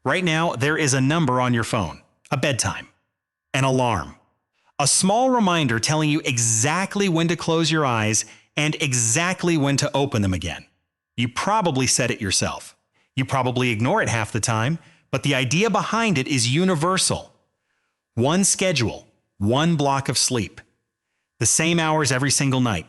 Right now, there is a number on your phone, a bedtime, an alarm, a small reminder telling you exactly when to close your eyes and exactly when to open them again. You probably set it yourself. You probably ignore it half the time, but the idea behind it is universal. One schedule, one block of sleep. The same hours every single night.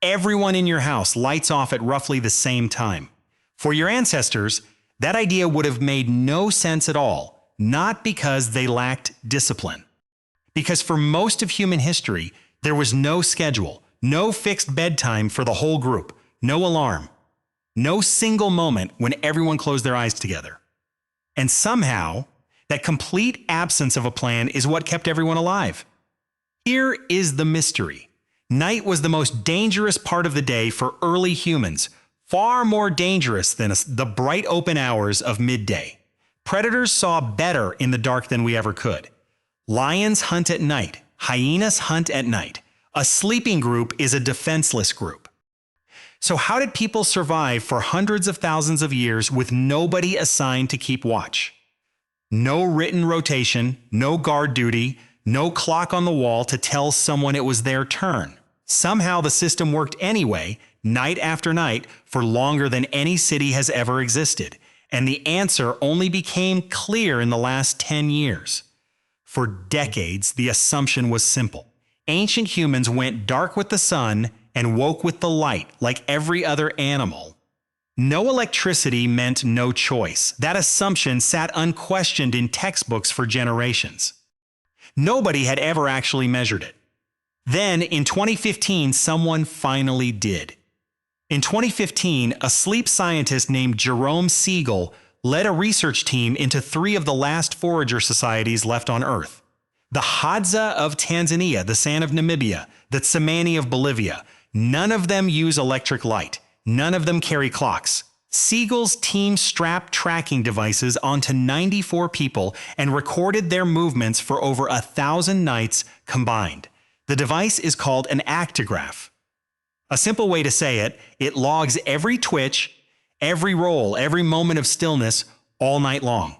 Everyone in your house lights off at roughly the same time. For your ancestors, that idea would have made no sense at all, not because they lacked discipline. Because for most of human history, there was no schedule, no fixed bedtime for the whole group, no alarm, no single moment when everyone closed their eyes together. And somehow, that complete absence of a plan is what kept everyone alive. Here is the mystery. Night was the most dangerous part of the day for early humans, far more dangerous than the bright open hours of midday. Predators saw better in the dark than we ever could. Lions hunt at night. Hyenas hunt at night. A sleeping group is a defenseless group. So how did people survive for hundreds of thousands of years with nobody assigned to keep watch? No written rotation, no guard duty, no clock on the wall to tell someone it was their turn. Somehow the system worked anyway, night after night, for longer than any city has ever existed. And the answer only became clear in the last 10 years. For decades, the assumption was simple. Ancient humans went dark with the sun and woke with the light, like every other animal. No electricity meant no choice. That assumption sat unquestioned in textbooks for generations. Nobody had ever actually measured it. Then, in 2015, someone finally did. In 2015, a sleep scientist named Jerome Siegel led a research team into 3 of the last forager societies left on Earth. The Hadza of Tanzania, the San of Namibia, the Tsimane of Bolivia. None of them use electric light. None of them carry clocks. Siegel's team strapped tracking devices onto 94 people and recorded their movements for over 1,000 nights combined. The device is called an actigraph. A simple way to say it, it logs every twitch, every roll, every moment of stillness all night long.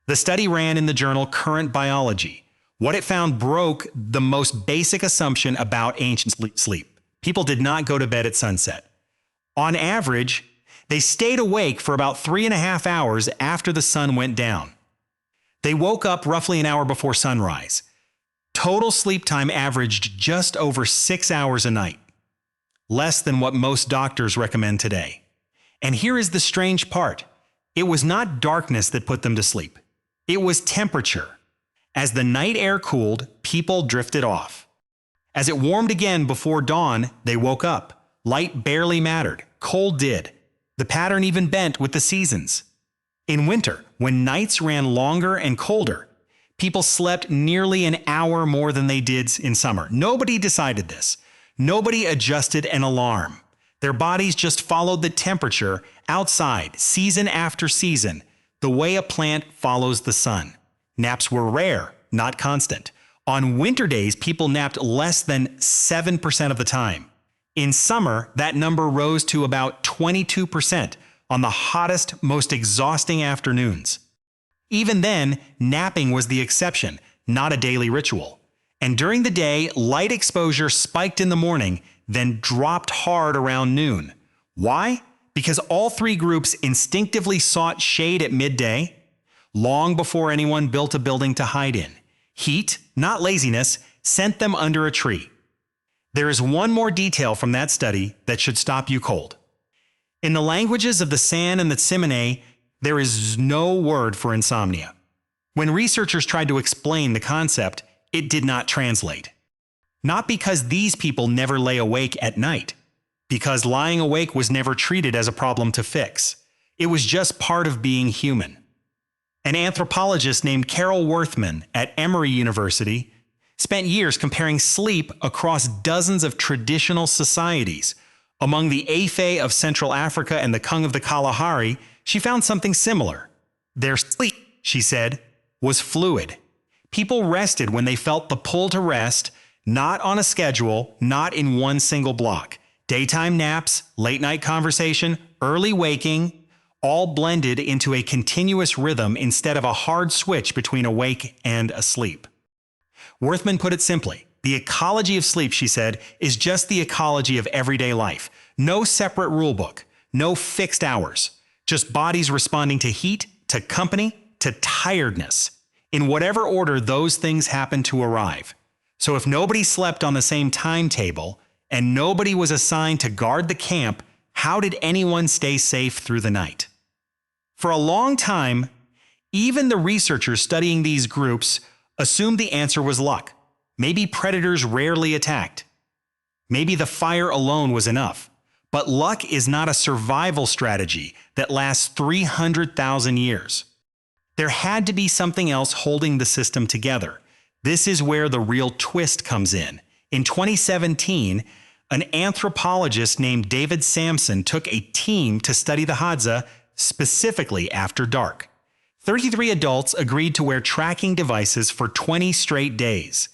The study ran in the journal Current Biology. What it found broke the most basic assumption about ancient sleep. People did not go to bed at sunset. On average, they stayed awake for about 3.5 hours after the sun went down. They woke up roughly an hour before sunrise. Total sleep time averaged just over 6 hours a night, less than what most doctors recommend today. And here is the strange part. It was not darkness that put them to sleep. It was temperature. As the night air cooled, people drifted off. As it warmed again before dawn, they woke up. Light barely mattered. Cold did. The pattern even bent with the seasons. In winter, when nights ran longer and colder, people slept nearly an hour more than they did in summer. Nobody decided this. Nobody adjusted an alarm. Their bodies just followed the temperature outside, season after season, the way a plant follows the sun. Naps were rare, not constant. On winter days, people napped less than 7% of the time. In summer, that number rose to about 22% on the hottest, most exhausting afternoons. Even then, napping was the exception, not a daily ritual. And during the day, light exposure spiked in the morning, then dropped hard around noon. Why? Because all 3 groups instinctively sought shade at midday, long before anyone built a building to hide in. Heat, not laziness, sent them under a tree. There is one more detail from that study that should stop you cold. In the languages of the San and the Tsimane, there is no word for insomnia. When researchers tried to explain the concept, it did not translate. Not because these people never lay awake at night, because lying awake was never treated as a problem to fix. It was just part of being human. An anthropologist named Carol Worthman at Emory University spent years comparing sleep across dozens of traditional societies. Among the Efe of Central Africa and the Kung of the Kalahari, she found something similar. Their sleep, she said, was fluid. People rested when they felt the pull to rest, not on a schedule, not in one single block. Daytime naps, late night conversation, early waking, all blended into a continuous rhythm instead of a hard switch between awake and asleep. Worthman put it simply, the ecology of sleep, she said, is just the ecology of everyday life. No separate rulebook, no fixed hours, just bodies responding to heat, to company, to tiredness, in whatever order those things happen to arrive. So if nobody slept on the same timetable and nobody was assigned to guard the camp, how did anyone stay safe through the night? For a long time, even the researchers studying these groups assumed the answer was luck. Maybe predators rarely attacked. Maybe the fire alone was enough. But luck is not a survival strategy that lasts 300,000 years. There had to be something else holding the system together. This is where the real twist comes in. In 2017, an anthropologist named David Sampson took a team to study the hadza specifically after dark. 33 adults agreed to wear tracking devices for 20 straight days.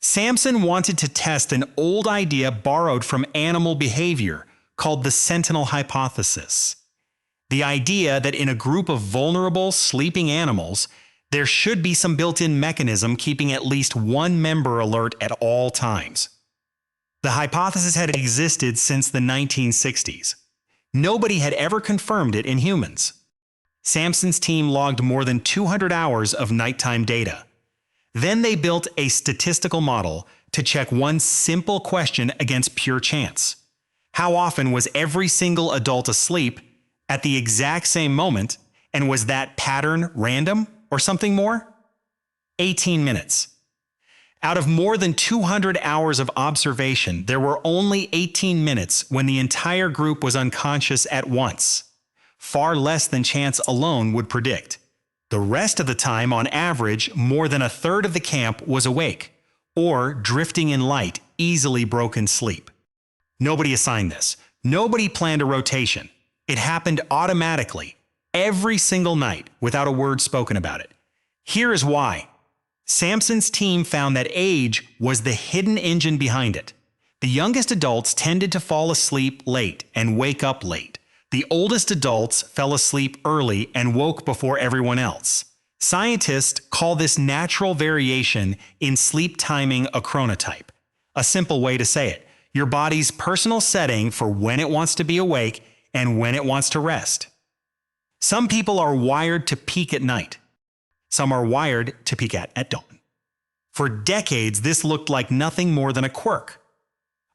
Sampson wanted to test an old idea borrowed from animal behavior called the sentinel hypothesis. The idea that in a group of vulnerable, sleeping animals, there should be some built-in mechanism keeping at least one member alert at all times. The hypothesis had existed since the 1960s. Nobody had ever confirmed it in humans. Sampson's team logged more than 200 hours of nighttime data. Then they built a statistical model to check one simple question against pure chance. How often was every single adult asleep at the exact same moment, and was that pattern random or something more? 18 minutes. Out of more than 200 hours of observation, there were only 18 minutes when the entire group was unconscious at once, far less than chance alone would predict. The rest of the time, on average, more than a third of the camp was awake, or drifting in light, easily broken sleep. Nobody assigned this. Nobody planned a rotation. It happened automatically, every single night, without a word spoken about it. Here is why. Sampson's team found that age was the hidden engine behind it. The youngest adults tended to fall asleep late and wake up late. The oldest adults fell asleep early and woke before everyone else. Scientists call this natural variation in sleep timing a chronotype. A simple way to say it, your body's personal setting for when it wants to be awake and when it wants to rest. Some people are wired to peak at night. Some are wired to peak at dawn. For decades, this looked like nothing more than a quirk.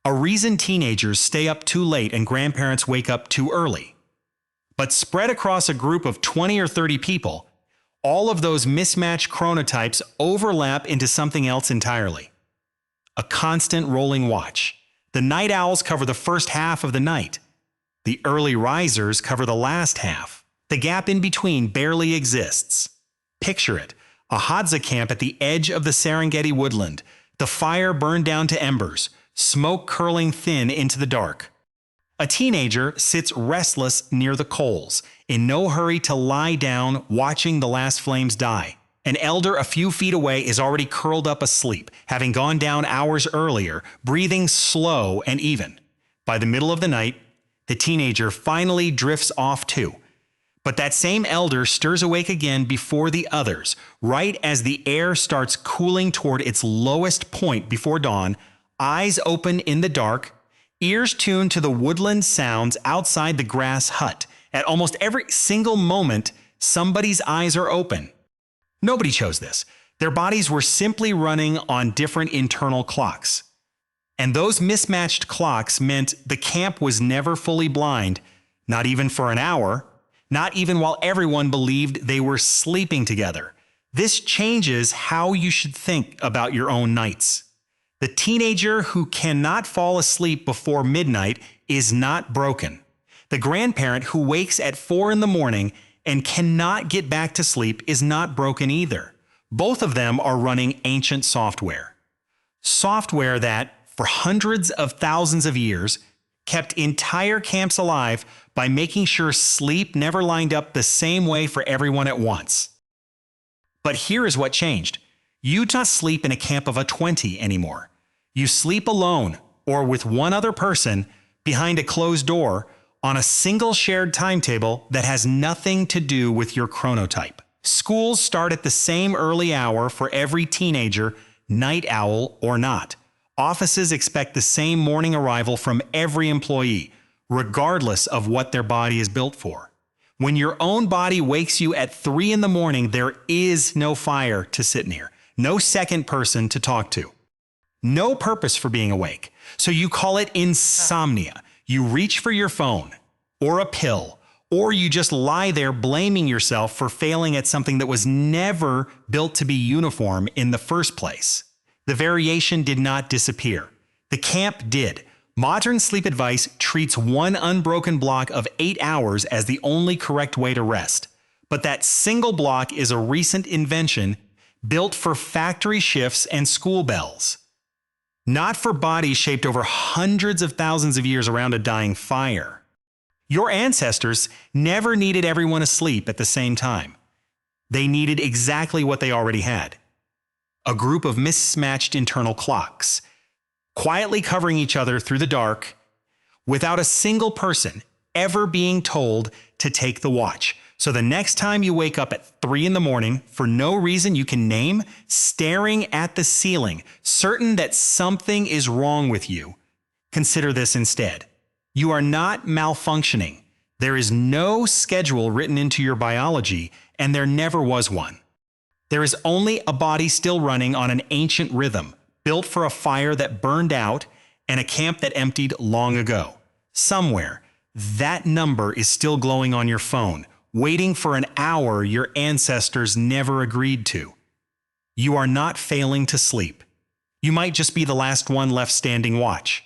A reason teenagers stay up too late and grandparents wake up too early. But spread across a group of 20 or 30 people, all of those mismatched chronotypes overlap into something else entirely. A constant rolling watch. The night owls cover the first half of the night. The early risers cover the last half. The gap in between barely exists. Picture it, a hadza camp at the edge of the Serengeti woodland. The fire burned down to embers, smoke curling thin into the dark. A teenager sits restless near the coals, in no hurry to lie down, watching the last flames die. An elder a few feet away is already curled up asleep, having gone down hours earlier, breathing slow and even. By the middle of the night, the teenager finally drifts off too. But that same elder stirs awake again before the others, right as the air starts cooling toward its lowest point before dawn, eyes open in the dark, ears tuned to the woodland sounds outside the grass hut. At almost every single moment, somebody's eyes are open. Nobody chose this. Their bodies were simply running on different internal clocks. And those mismatched clocks meant the camp was never fully blind, not even for an hour, not even while everyone believed they were sleeping together. This changes how you should think about your own nights. The teenager who cannot fall asleep before midnight is not broken. The grandparent who wakes at 4 in the morning and cannot get back to sleep is not broken either. Both of them are running ancient software. Software that, for hundreds of thousands of years, kept entire camps alive by making sure sleep never lined up the same way for everyone at once. But here is what changed. You do not sleep in a camp of 20 anymore. You sleep alone or with one other person behind a closed door on a single shared timetable that has nothing to do with your chronotype. Schools start at the same early hour for every teenager, night owl or not. Offices expect the same morning arrival from every employee, regardless of what their body is built for. When your own body wakes you at 3 in the morning, there is no fire to sit near, no second person to talk to, no purpose for being awake. So you call it insomnia. You reach for your phone or a pill, or you just lie there blaming yourself for failing at something that was never built to be uniform in the first place. The variation did not disappear. The camp did. Modern sleep advice treats one unbroken block of 8 hours as the only correct way to rest. But that single block is a recent invention built for factory shifts and school bells, not for bodies shaped over hundreds of thousands of years around a dying fire. Your ancestors never needed everyone asleep at the same time. They needed exactly what they already had: a group of mismatched internal clocks, quietly covering each other through the dark, without a single person ever being told to take the watch. So the next time you wake up at 3 in the morning, for no reason you can name, staring at the ceiling, certain that something is wrong with you, consider this instead. You are not malfunctioning. There is no schedule written into your biology, and there never was one. There is only a body still running on an ancient rhythm, built for a fire that burned out and a camp that emptied long ago. Somewhere, that number is still glowing on your phone, waiting for an hour your ancestors never agreed to. You are not failing to sleep. You might just be the last one left standing watch.